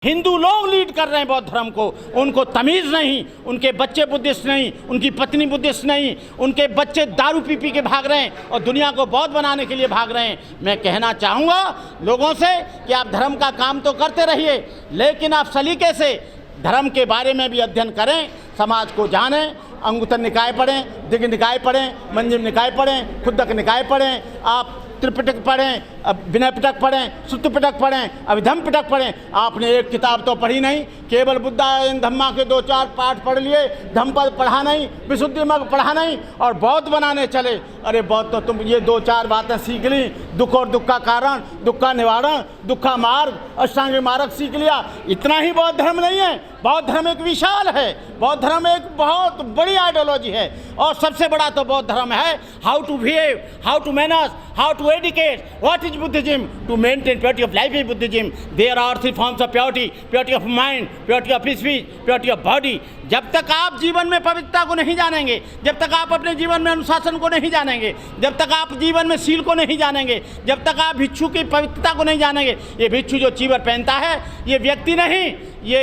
हिंदू लोग लीड कर रहे हैं बौद्ध धर्म को, उनको तमीज़ नहीं, उनके बच्चे बुद्धिस्ट नहीं, उनकी पत्नी बुद्धिस्ट नहीं, उनके बच्चे दारू पी पी के भाग रहे हैं और दुनिया को बौद्ध बनाने के लिए भाग रहे हैं। मैं कहना चाहूँगा लोगों से कि आप धर्म का काम तो करते रहिए, लेकिन आप सलीके से धर्म के बारे में भी अध्ययन करें, समाज को जानें, अंगुत्तर निकाय पढ़ें, दिग्ग निकाय पढ़ें, मंजिम निकाय पढ़ें, खुद्दक निकाय पढ़ें, आप त्रिपिटक पढ़ें, विनय पिटक पढ़ें, सुत्त पिटक पढ़ें, अभिधम पिटक पढ़ें। आपने एक किताब तो पढ़ी नहीं, केवल बुद्धायन धम्मा के 2-4 पाठ पढ़ लिए, धम्मपद पढ़ा नहीं, विशुद्धि मग पढ़ा नहीं और बौद्ध बनाने चले। अरे बौद्ध तो तुम ये 2-4 बातें सीख ली, दुख और दुख का कारण, दुख का निवारण, दुख का मार्ग, अष्टांगिक मार्ग सीख लिया, इतना ही बौद्ध धर्म नहीं है। बौद्ध धर्म एक विशाल है, बौद्ध धर्म एक बहुत बड़ी आइडियोलॉजी है और सबसे बड़ा तो बौद्ध धर्म है how to behave, how to manners, how to educate, what is Buddhism, to maintain purity of life is Buddhism. There are 3 forms of purity, purity of mind, purity of speech, purity of body. जब तक आप जीवन में पवित्रता को नहीं जानेंगे, जब तक आप अपने जीवन में अनुशासन को नहीं जानेंगे, जब तक आप जीवन में सील को नहीं जानेंगे, जब तक आप भिक्षु की पवित्रता को नहीं जानेंगे। ये भिक्षु जो चीवर पहनता है ये व्यक्ति नहीं, ये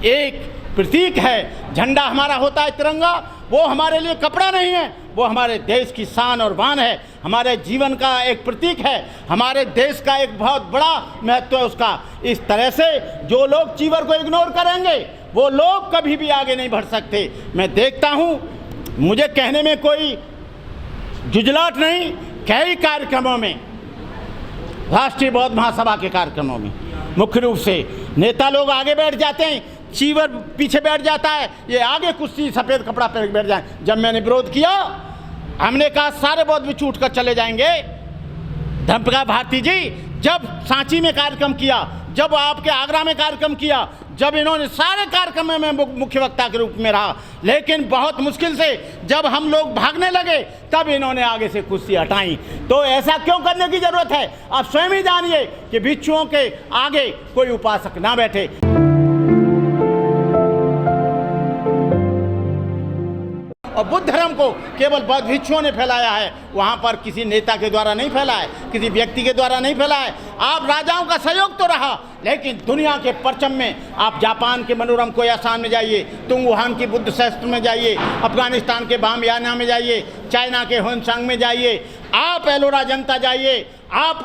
एक प्रतीक है। झंडा हमारा होता है तिरंगा, वो हमारे लिए कपड़ा नहीं है, वो हमारे देश की शान और बान है, हमारे जीवन का एक प्रतीक है, हमारे देश का एक बहुत बड़ा महत्व है उसका। इस तरह से जो लोग चीवर को इग्नोर करेंगे वो लोग कभी भी आगे नहीं बढ़ सकते। मैं देखता हूँ, मुझे कहने में कोई जुजलाहट नहीं, कई कार्यक्रमों में, राष्ट्रीय बौद्ध महासभा के कार्यक्रमों में मुख्य रूप से नेता लोग आगे बैठ जाते हैं, चीवर पीछे बैठ जाता है, ये आगे कुश्ती सफ़ेद कपड़ा पहन के बैठ जाए। जब मैंने विरोध किया, हमने कहा सारे बौद्ध भी छूट कर चले जाएंगे। धम्मप्रकाश भारती जी जब सांची में कार्यक्रम किया, जब आपके आगरा में कार्यक्रम किया, जब इन्होंने सारे कार्यक्रम में मुख्य वक्ता के रूप में रहा, लेकिन बहुत मुश्किल से जब हम लोग भागने लगे तब इन्होंने आगे से कुर्सी हटाई। तो ऐसा क्यों करने की जरूरत है? आप स्वयं ही जानिए कि भिक्षुओं के आगे कोई उपासक ना बैठे। और बुद्ध धर्म को केवल बौद्ध भिक्षुओं ने फैलाया है, वहाँ पर किसी नेता के द्वारा नहीं फैला है, किसी व्यक्ति के द्वारा नहीं फैला है। आप राजाओं का सहयोग तो रहा, लेकिन दुनिया के परचम में आप जापान के मनोरम कोयासान में जाइए, तुम वुहान की बुद्ध शास्त्र में जाइए, अफगानिस्तान के बामियाना में जाइए, चाइना के होनसांग में जाइए, आप एलोरा जनता जाइए, आप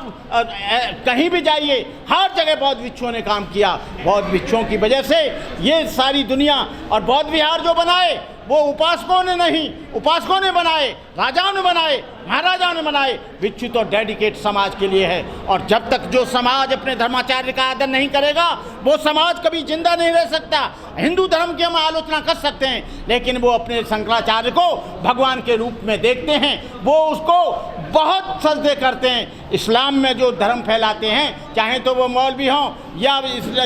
कहीं भी जाइए, हर जगह बौद्ध भिक्षुओं ने काम किया। बौद्ध भिक्षुओं की वजह से ये सारी दुनिया, और बौद्ध विहार जो बनाए वो उपासकों ने नहीं, उपासकों ने बनाए, राजाओं ने बनाए, महाराजाओं ने बनाए। भिक्षु तो डेडिकेट समाज के लिए है, और जब तक जो समाज अपने धर्माचार्य का आदर नहीं करेगा वो समाज कभी जिंदा नहीं रह सकता। हिंदू धर्म की हम आलोचना कर सकते हैं, लेकिन वो अपने शंकराचार्य को भगवान के रूप में देखते हैं, वो उसको बहुत सजदे करते हैं। इस्लाम में जो धर्म फैलाते हैं, चाहे तो वो मौलवी हों या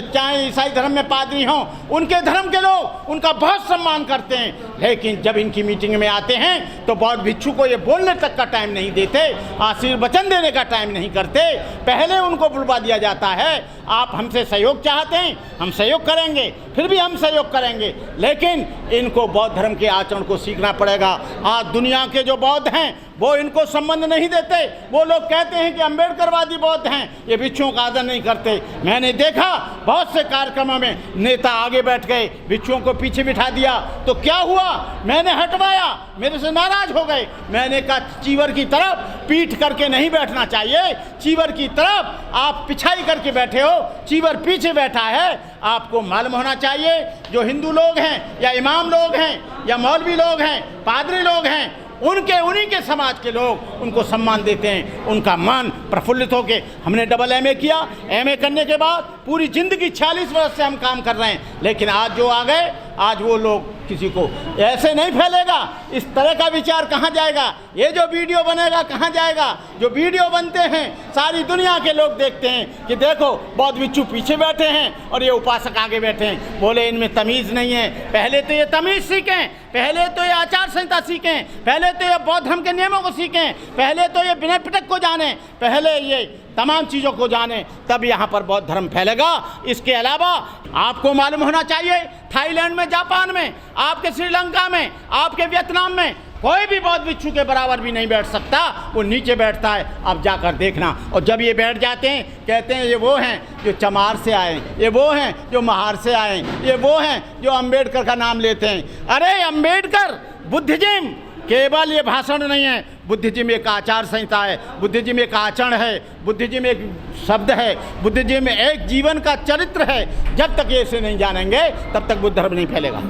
चाहे ईसाई धर्म में पादरी हों, उनके धर्म के लोग उनका बहुत सम्मान करते हैं, लेकिन जब इनकी मीटिंग में आते हैं तो बौद्ध भिक्षु को ये बोलने तक का टाइम नहीं देते, आशीर्वचन देने का टाइम नहीं करते, पहले उनको बुलवा दिया जाता है। आप हमसे सहयोग चाहते हैं, हम सहयोग करेंगे, फिर भी हम सहयोग करेंगे, लेकिन इनको बौद्ध धर्म के आचरण को सीखना पड़ेगा। आज दुनिया के जो बौद्ध हैं वो इनको संबंध नहीं देते, वो लोग कहते हैं कि अम्बेडकरवादी बौद्ध हैं, ये भिक्षुओं का आदर नहीं करते। मैंने देखा बहुत से कार्यक्रमों में नेता आगे बैठ गए, भिक्षुओं को पीछे बिठा दिया, तो क्या हुआ? मैंने हटवाया, मेरे से नाराज हो गए। मैंने कहा चीवर की तरफ पीठ करके नहीं बैठना चाहिए, चीवर की तरफ आप पिछाई करके बैठे हो, चीवर पीछे बैठा है। आपको मालूम होना चाहिए जो हिंदू लोग हैं या इमाम लोग हैं या मौलवी लोग हैं, पादरी लोग हैं, उन्हीं के समाज के लोग उनको सम्मान देते हैं, उनका मन प्रफुल्लित होके। हमने डबल एमए किया, एमए करने के बाद पूरी ज़िंदगी 46 वर्ष से हम काम कर रहे हैं, लेकिन आज जो आ गए, आज वो लोग किसी को ऐसे नहीं फैलेगा। इस तरह का विचार कहाँ जाएगा? ये जो वीडियो बनेगा कहाँ जाएगा? जो वीडियो बनते हैं सारी दुनिया के लोग देखते हैं कि देखो बौद्ध भिक्षु पीछे बैठे हैं और ये उपासक आगे बैठे हैं। बोले इनमें तमीज़ नहीं है। पहले तो ये तमीज़ सीखें, पहले तो ये आचार संहिता सीखें, पहले तो ये बौद्ध धर्म के नियमों को सीखें, पहले तो ये विनय पिटक को जानें, पहले ये तमाम चीज़ों को जानें, तब यहाँ पर बौद्ध धर्म फैलेगा। इसके अलावा आपको मालूम होना चाहिए थाईलैंड में, जापान में, आपके श्रीलंका में, आपके वियतनाम में कोई भी बौद्ध भिक्षु के बराबर भी नहीं बैठ सकता, वो नीचे बैठता है। अब जाकर देखना। और जब ये बैठ जाते हैं कहते हैं ये वो हैं जो चमार से आए, ये वो हैं जो महार से आए, ये वो हैं जो अंबेडकर का नाम लेते हैं। अरे अंबेडकर, बुद्धिज्म केवल ये भाषण नहीं है, बुद्धिज्म एक आचार संहिता है, बुद्धिज्म एक आचरण है, बुद्धिज्म एक शब्द है, बुद्धिज्म एक जीवन का चरित्र है। जब तक ये इसे नहीं जानेंगे तब तक बुद्ध धर्म नहीं फैलेगा।